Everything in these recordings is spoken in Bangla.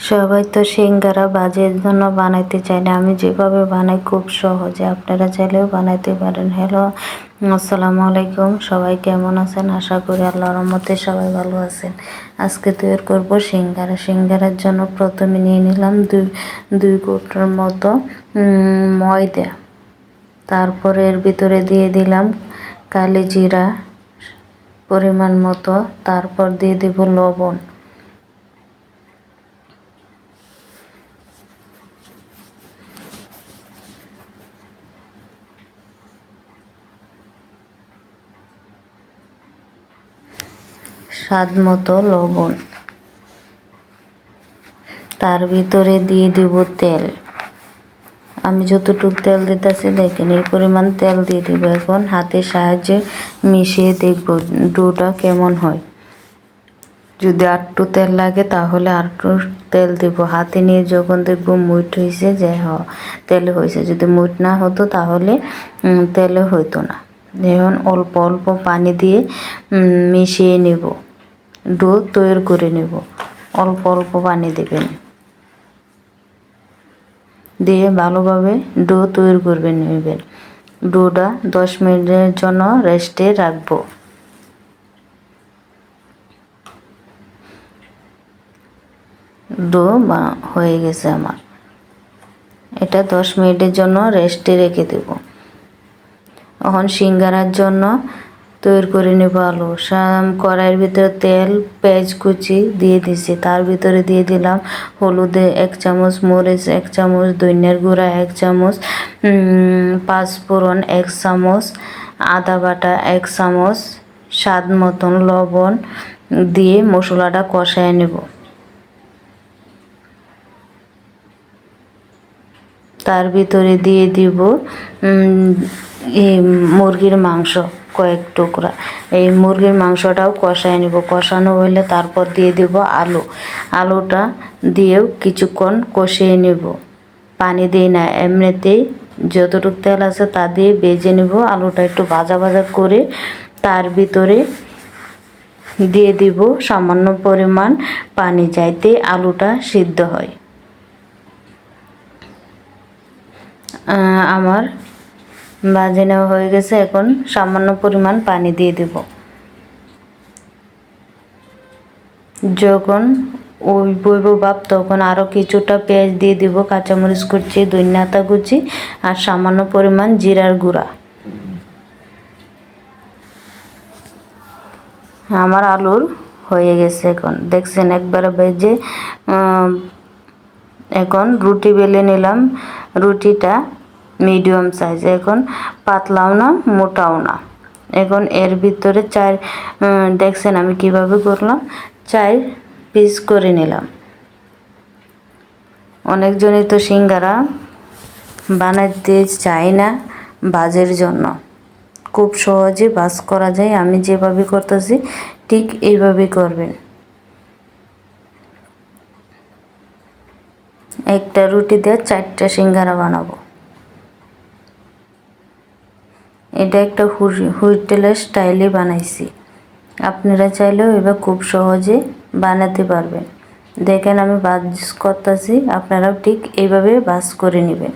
সবাই তো সিঙ্গারা ভাজির জন্য বানাইতে চায় না, আমি যেভাবে বানাই খুব সহজে, আপনারা চাইলেও বানাইতে পারেন। হ্যালো, আসসালামু আলাইকুম। সবাই কেমন আছেন? আশা করি আল্লাহর রহমতে সবাই ভালো আছেন। আজকে তৈরি করব সিঙ্গারা। সিঙ্গারার জন্য প্রথমে নিয়ে নিলাম দুই কৌটোর মতো ময়দা। তারপরে এর ভিতরে দিয়ে দিলাম কালি জিরা পরিমাণ মতো, তারপর দিয়ে দেব লবণ। স্বাদ মতো লবণ। তার ভিতরে দিয়ে দিব তেল। আমি যতটুকু তেল দিতেছি দেখেন, এই পরিমাণ তেল দিয়ে দিব। এখন হাতের সাহায্যে মিশিয়ে দেখব ডোটা কেমন হয়। যদি আরটু তেল লাগে তাহলে আরটু তেল দিব। হাতে নিয়ে যখন দেখব মুঠ হয়েছে, যে তেলে হয়েছে। যদি মুঠ না হতো তাহলে তেলে হইতো না। এখন অল্প অল্প পানি দিয়ে মিশিয়ে নেব, ডো তৈরি করে নেব। অল্প অল্প পানি দেবেন, দিয়ে ভালোভাবে ডো তৈরি করে নেবেন। ডোটা 10 মিনিটের জন্য রেস্টে রাখবো। ডো হয়ে গেছে আমার। এটা 10 মিনিটের জন্য রেস্টে রেখে দেব। এখন সিঙ্গারার জন্য তৈরি করে নেব আলু। কড়াইয়ের ভিতরে তেল, পেঁয়াজ কুচি দিয়ে দিছি। তার ভিতরে দিয়ে দিলাম হলুদে 1 চামচ, মরিচ 1 চামচ, ধনিয়ার গুঁড়া 1 চামচ, পাঁচফোড়ন 1 চামচ, আদা বাটা 1 চামচ, স্বাদ মতন লবণ দিয়ে মশলাটা কষায় নেব। তার ভিতরে দিয়ে দিব এই মুরগির মাংস কয়েক টুকরা। এই মুরগির মাংসটাও কষায় নেব। কষানো হলে তারপর দিয়ে দেব আলু। আলুটা দিয়েও কিছুক্ষণ কষিয়ে নেব। পানি দিই না, এমনিতেই যতটুকু তেল আছে তা দিয়ে ভেজে নেব। আলুটা একটু ভাজা ভাজা করে তার ভিতরে দিয়ে দিব সামান্য পরিমাণ পানি, যাইতে আলুটা সিদ্ধ হয়। আমার ভাজে নেওয়া হয়ে গেছে। এখন সামান্য পরিমাণ পানি দিয়ে দেব। যখন ওই বইব ভাব, তখন আরও কিছুটা পেঁয়াজ দিয়ে দিব, কাঁচামরিচ কুচি, ধনিয়া কুচি আর সামান্য পরিমাণ জিরার গুঁড়া। আমার আলুর হয়ে গেছে। এখন দেখছেন একবারে ভেজে। এখন রুটি বেলে নিলাম। রুটিটা মিডিয়াম সাইজ, এখন পাতলাও না মোটাও না। এখন এর ভিতরে দেখছেন আমি কিভাবে করলাম, 4 পিস করে নিলাম। অনেকজনই তো সিঙ্গারা বানাইতে চায় না ভাজের জন্য, খুব সহজে ভাজ করা যায়। আমি যেভাবে করতেছি ঠিক এইভাবেই করবেন। একটা রুটি দিয়ে 4টা সিঙ্গারা বানাবো। এটা একটা হোটেলের স্টাইলে বানাইছি। আপনারা চাইলেও এবার খুব সহজে বানাতে পারবেন। দেখেন আমি ভাজ করতেছি, আপনারাও ঠিক এইভাবে ভাজ করে নেবেন।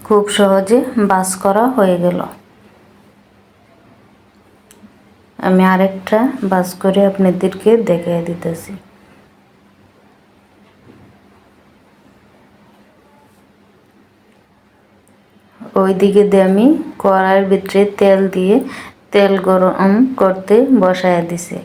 খুব সহজে ভাজ করা হয়ে গেল। আমি আরেকটা ভাজ করে আপনাদেরকে দেখিয়ে দিতেছি। ওইদিকে দিয়ে আমি কড়াইয়ের ভিতরে তেল দিয়ে তেল গরম করতে বসায় দিছি।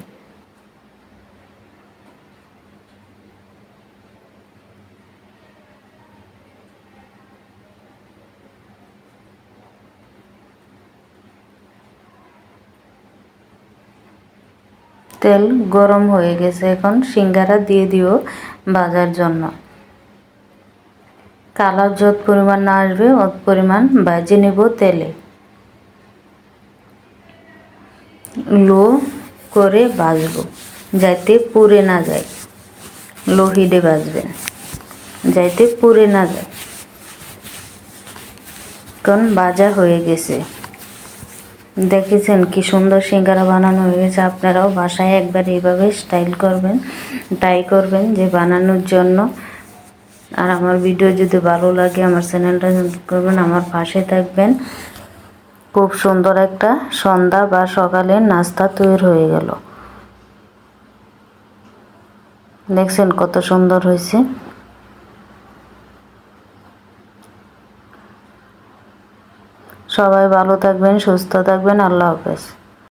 তেল গরম হয়ে গেছে। এখন সিঙ্গারা দিয়ে দিও ভাজার জন্য। কালার যত পরিমাণ না আসবে অত পরিমাণ ভাজে নেব তেলে। লো করে ভাজবো, যাতে পুড়ে না যায়, লো হিটে ভাজবেন যাতে পুড়ে না যায়। কারণ ভাজা হয়ে গেছে, দেখেছেন কি সুন্দর সিঙ্গারা বানানো হয়ে গেছে। আপনারাও বাসায় একবার এইভাবে ট্রাই করবেন যে বানানোর জন্য। আর আমার ভিডিও যদি ভালো লাগে আমার চ্যানেলটা করবেন, আমার পাশে থাকবেন। খুব সুন্দর একটা সন্ধ্যা বা সকালের নাস্তা তৈরি হয়ে গেল। দেখছেন কত সুন্দর হয়েছে। সবাই ভালো থাকবেন, সুস্থ থাকবেন। আল্লাহ হাফেজ।